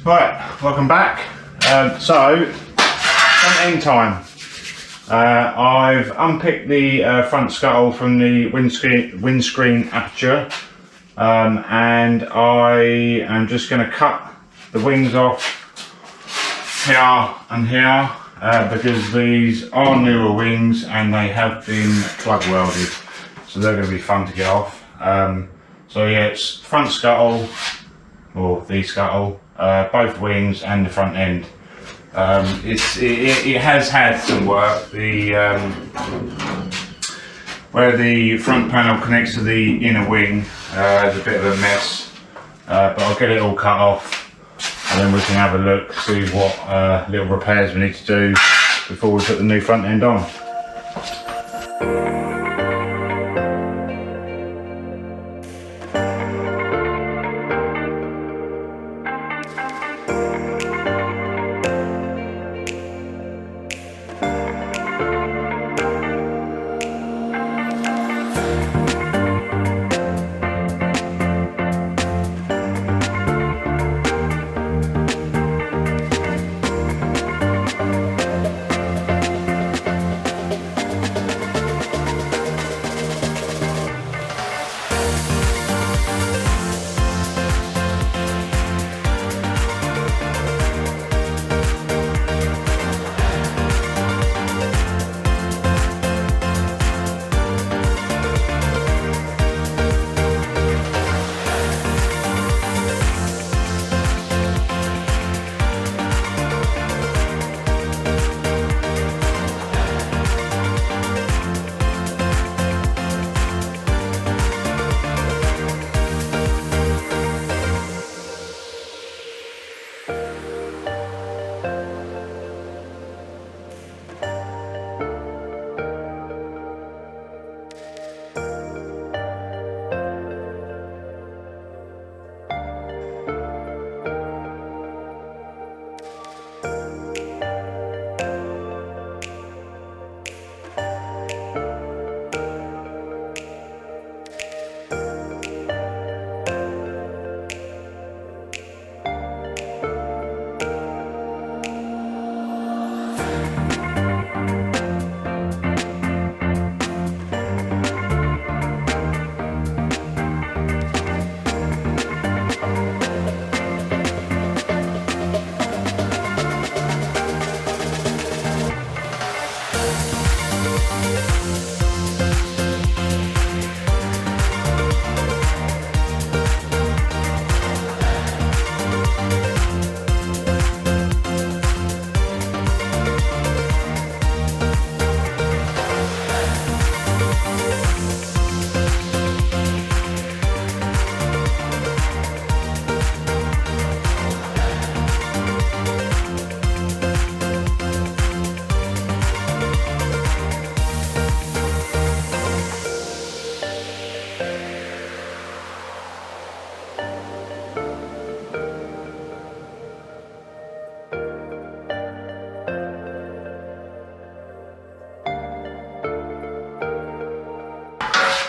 Right, welcome back. So, front end time. I've unpicked the front scuttle from the windscreen aperture, and I am just going to cut the wings off here and here because these are newer wings and they have been plug welded, so they're going to be fun to get off. So yeah, it's front scuttle, or the scuttle, both wings and the front end. It has had some work. Where the front panel connects to the inner wing is a bit of a mess, but I'll get it all cut off and then we can have a look, see what little repairs we need to do before we put the new front end on.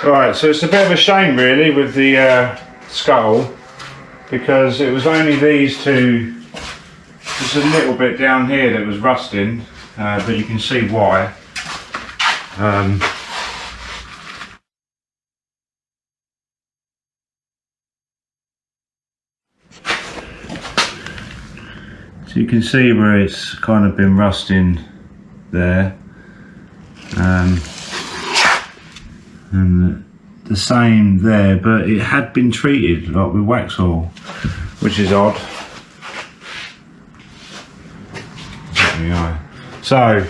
Right, so it's a bit of a shame really with the scuttle, because it was only these two, just a little bit down here that was rusting, but you can see why. So you can see where it's kind of been rusting there. And the same there, but it had been treated like with wax oil, which is odd. So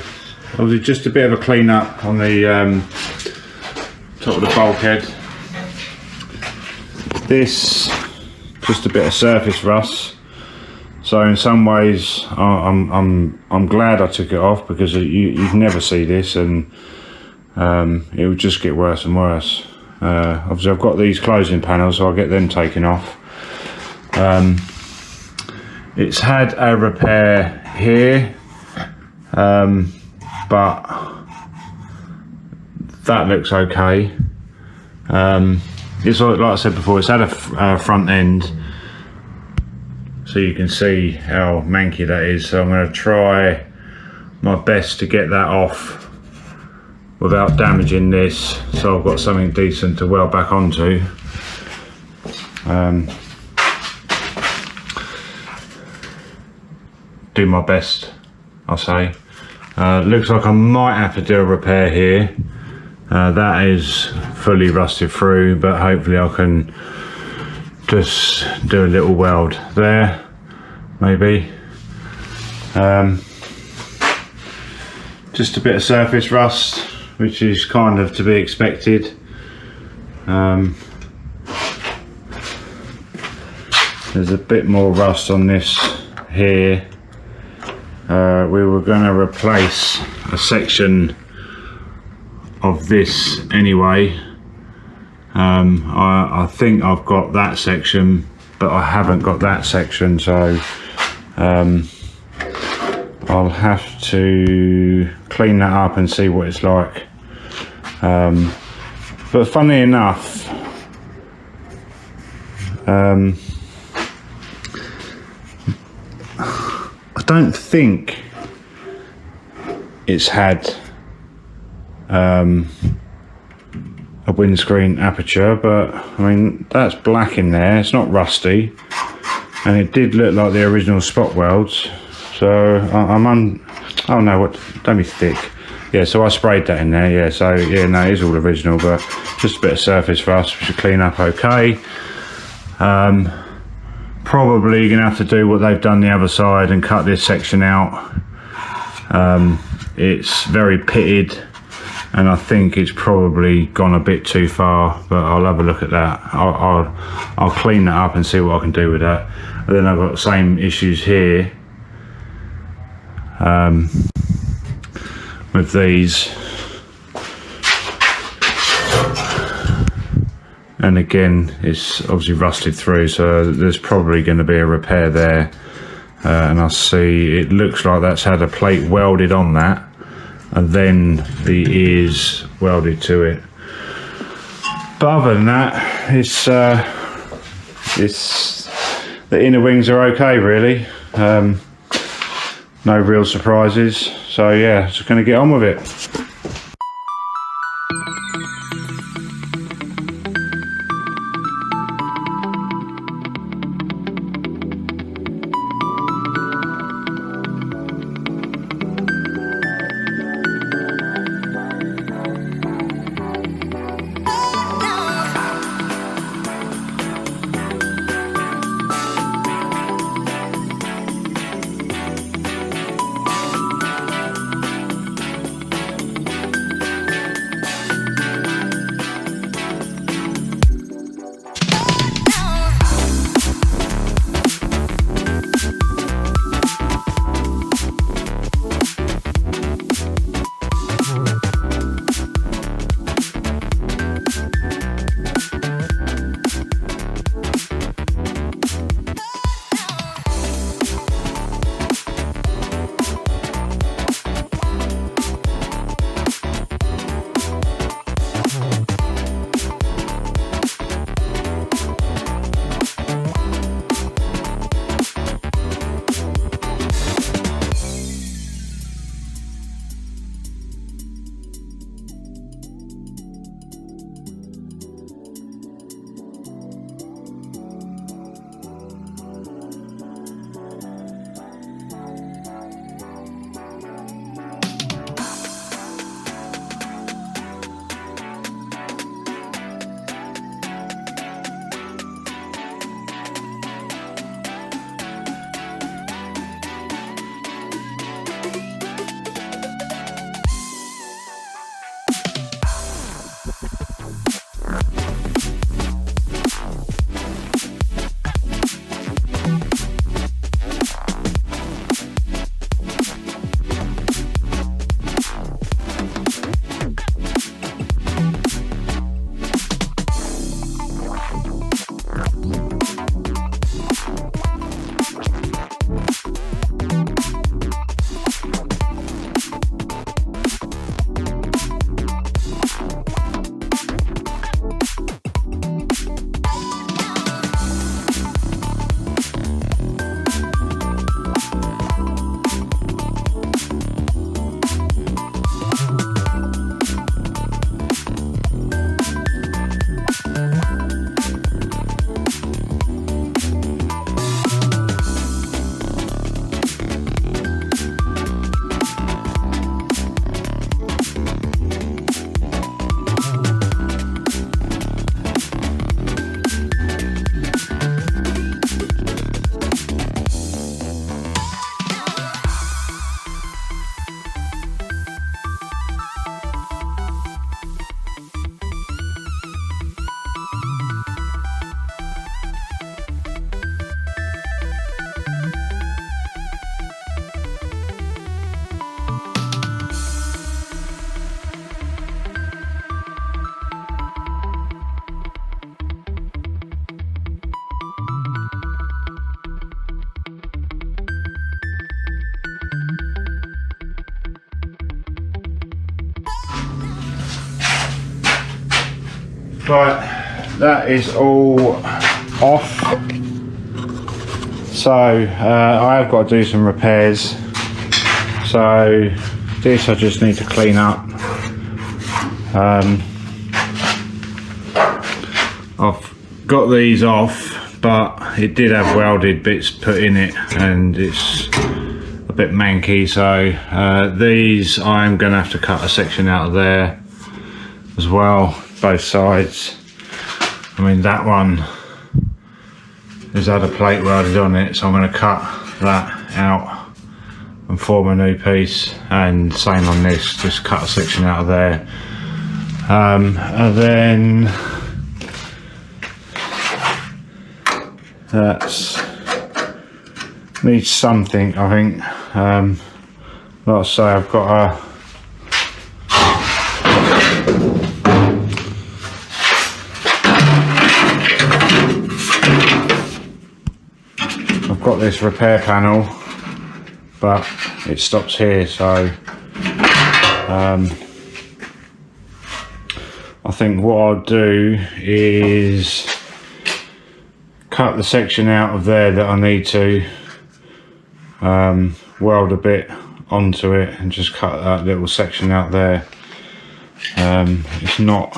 obviously just a bit of a clean up on the top of the bulkhead. This just a bit of surface rust. So in some ways I'm glad I took it off, because you'd never see this, and it would just get worse and worse. Obviously I've got these closing panels, so I'll get them taken off. It's had a repair here, but that looks okay. It's like I said before, it's had a front end, so you can see how manky that is. So I'm going to try my best to get that off without damaging this, so I've got something decent to weld back onto. Do my best, I'll say. Looks like I might have to do a repair here. That is fully rusted through, but hopefully I can just do a little weld there, maybe. Just a bit of surface rust, which is kind of to be expected. There's a bit more rust on this here. We were going to replace a section of this anyway. I think I've got that section, but I haven't got that section, so I'll have to clean that up and see what it's like. But funny enough, I don't think it's had a windscreen aperture, but I mean, that's black in there, it's not rusty, and it did look like the original spot welds. So oh no, what, don't be thick. Yeah, so I sprayed that in there, yeah, so yeah, no, it is all original, but just a bit of surface rust, we should clean up okay. Probably gonna have to do what they've done the other side and cut this section out. It's very pitted, and I think it's probably gone a bit too far, but I'll have a look at that. I'll clean that up and see what I can do with that. And then I've got the same issues here with these, and again it's obviously rusted through, so there's probably going to be a repair there. And I see it looks like that's had a plate welded on that, and then the ears welded to it. But other than that, it's the inner wings are okay, really. No real surprises, so yeah, just going to get on with it. Right, that is all off. So I have got to do some repairs. So this I just need to clean up. I've got these off, but it did have welded bits put in it and it's a bit manky, so these I'm going to have to cut a section out of there as well, both sides. I mean, that one has had a plate welded on it, so I'm going to cut that out and form a new piece, and same on this, just cut a section out of there. And then that's needs something, I think. Like I say, I've got this repair panel, but it stops here, so I think what I'll do is cut the section out of there that I need to weld a bit onto it, and just cut that little section out there. It's not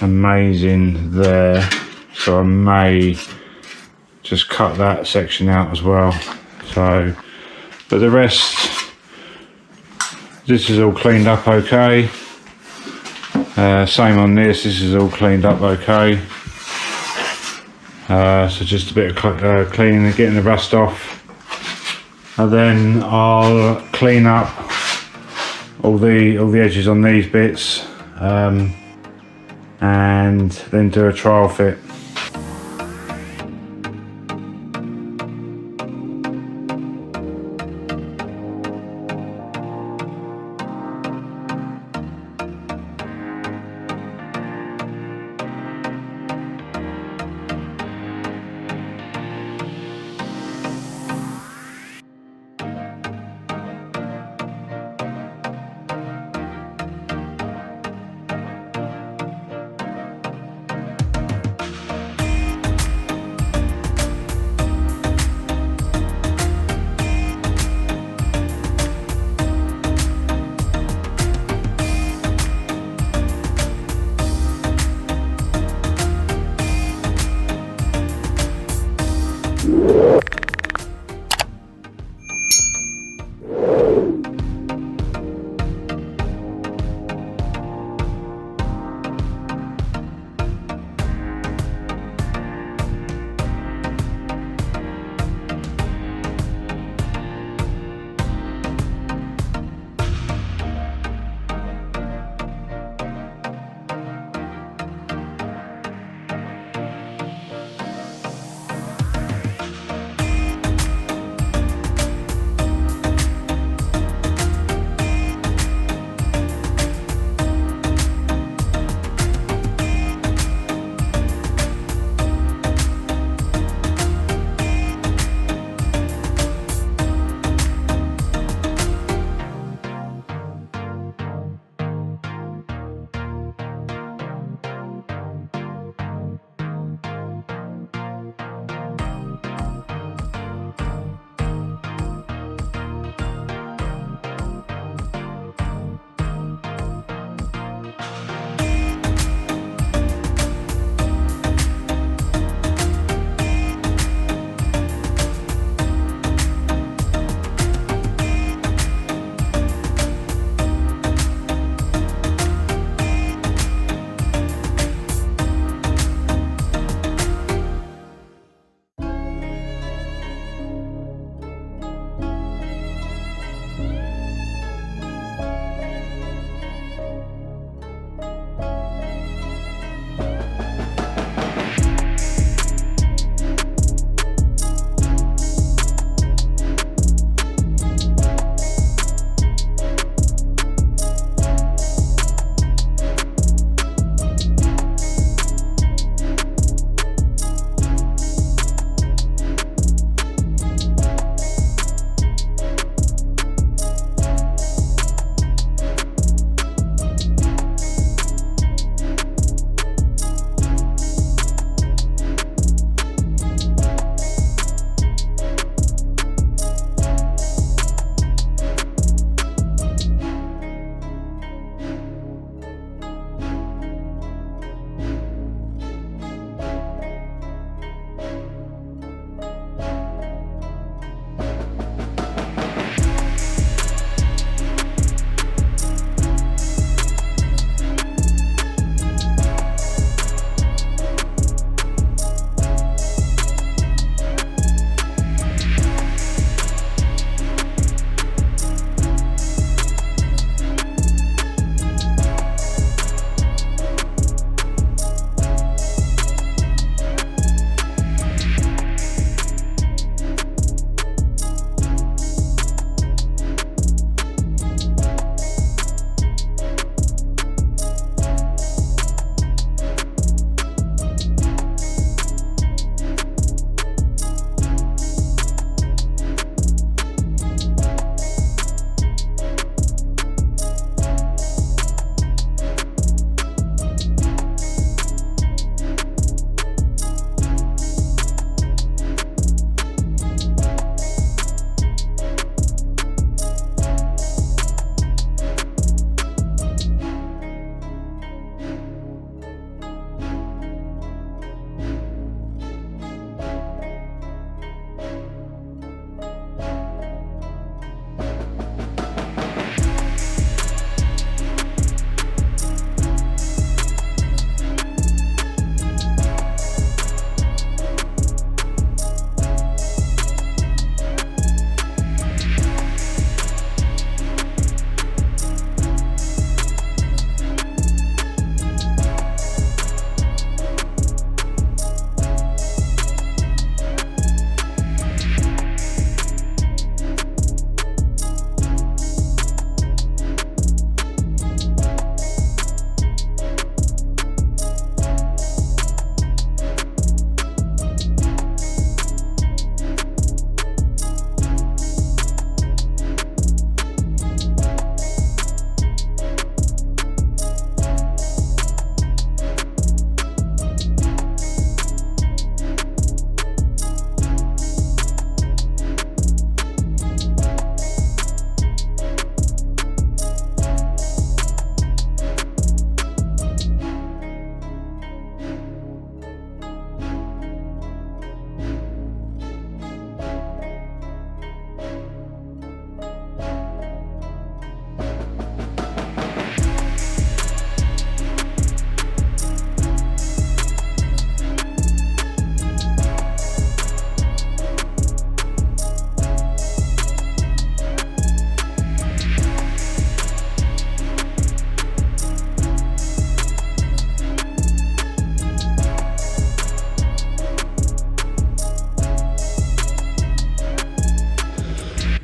amazing there, so I may just cut that section out as well. So, but the rest, this is all cleaned up okay. Same on this is all cleaned up okay. So just a bit of cleaning and getting the rust off, and then I'll clean up all the edges on these bits, and then do a trial fit.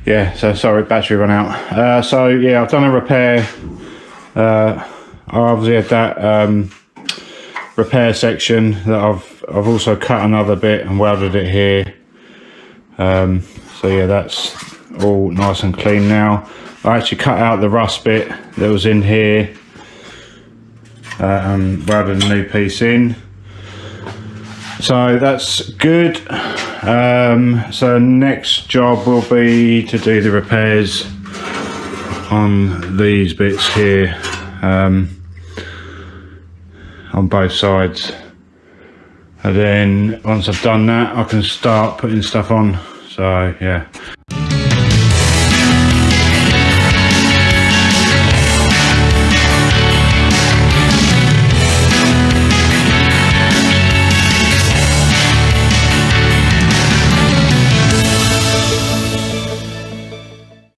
Yeah, so sorry, battery run out. So yeah, I've done a repair. I obviously had that repair section that I've also cut another bit and welded it here. So yeah, that's all nice and clean now. I actually cut out the rust bit that was in here and welded a new piece in. So that's good. So next job will be to do the repairs on these bits here, on both sides, and then once I've done that I can start putting stuff on. So yeah.